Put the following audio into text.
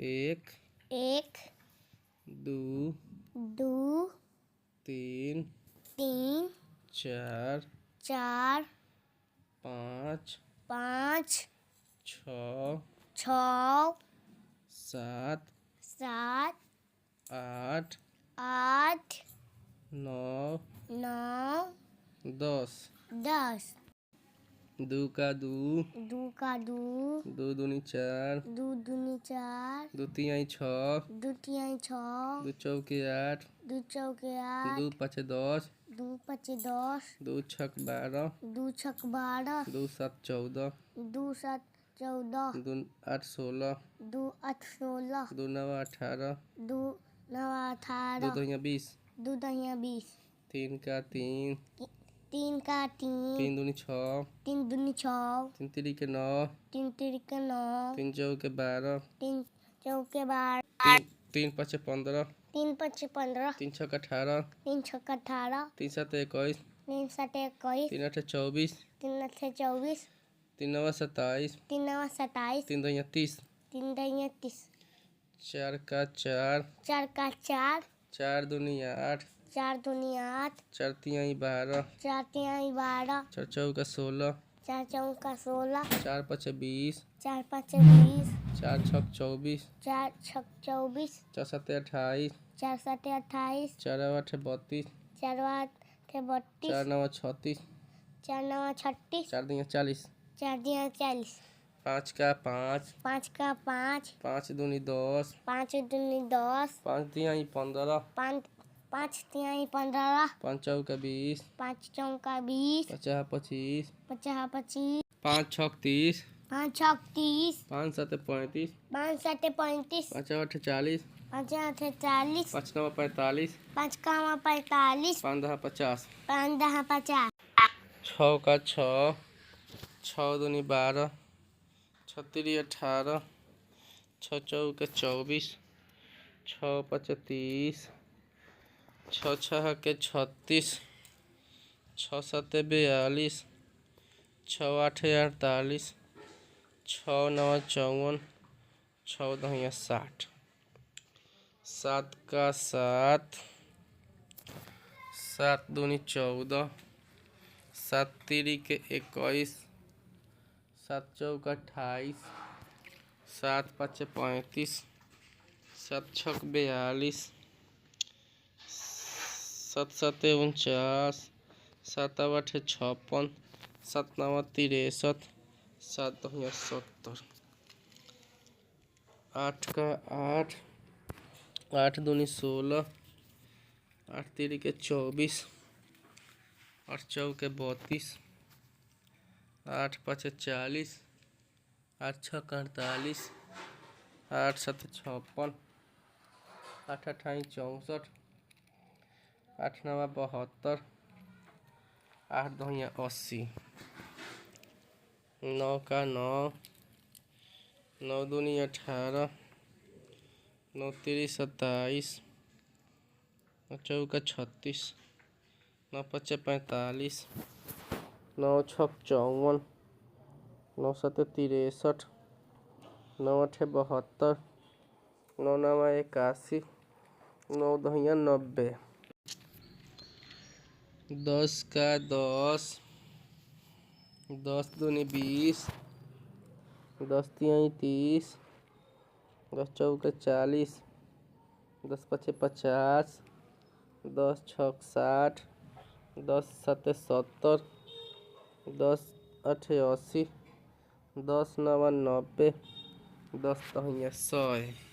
एक एक दो दो तीन तीन चार चार पाँच पाँच छ छ सात सात आठ आठ नौ नौ 10 10 दो का दो दो का दो दो दूनी चार दो दूनी चार दो तिहाई छः दो तिहाई छ दो चौके आठ दो चौके दो आठ पाँच 10 दो पचे 10 दो छक 12 दो छक 12 दो सात 14 दो सात 14 दो आठ 16 दो आठ 16 दो नौ 18 दो नौ दो 18 दहिया 20 दो दहिया 20 तीन का तीन तीन का तीन तीन दूनी छः तीन दूनी छ तीन तिरी के 9 तीन तिरिक 9 तीन चौके 12 तीन चौके 12 तीन तीन पाँच 15 तीन पचे 15 तीन छक 18 तीन छक 18 तीन सात 21 तीन सात 21 तीन आठ 24 तीन आठ 24 तीन नौ 27 तीन नौ 27 तीन दहिया 30 तीन दहिया 30 चार का चार चार का चार चार दूनी 8 चार दूनी 8 चार तिहाई 12 चार तिहाई 12 चार चौका 16 चार चौका 16 चार पाँच 20 चार पाँच 20 चार छक 24 चार छक 24 चार सात 28 चार सात 28 चार आठ 32 चार आठ 32 चार नौ 36 चार नौ 36 चार दिया 40 चार दिया 40 पाँच का पाँच पाँच का 5 पाँच दूनी 10 पाँच दूनी 10 पाँच तिहाई 15 पाँच पाँच तिहाई 15 पाँच चौका 20 पाँच चौका 20 पचास 25 पचास 25 पाँच छक 30 पाँच छक 30 पाँच सात 35 पाँच सात 35 पाँच आठ 40 पाँच आठ 40 पाँच नौ 45 पाँच का 45 पाँच दहा 50 पाँच दहा 50 छः का 6 छः दूनी 12 छः तिरी 18 छः चौका 24 छः पाँच 30 छः छः के 36 छः सात 42 छः आठ 48 छः नौ 54 छः दहिया 60 सात का 7 सात दूनी 14 सात तिरी के 21 सात चौका 28 सात पाँच 35 सात छक 42 सात सात 49 सात आठ 56 सात नौ 63 सात दहिया 70 आठ का 8 आठ दूनी 16 आठ तिरी के 24 आठ चौके 32 आठ पाँच 40 आठ छक 48 आठ सात 56 आठ अठाई 64 आठ नौ 72 आठ दहिया 80 नौ का 9 नौ दूनी 18 नौ तिरी 27 नौ चौका 36 नौ पाँच 45 नौ छक 54 नौ सात 63 नौ आठ 72 नौ नौ 81 नौ दहिया 90 10 का 10 10 दूनी 20 10 तिहाई 30 10 चौका 40 10 पाँच 50 10 छक 60 10 सात 70 10 आठ 80 10 नौ 90 10 दहिया 100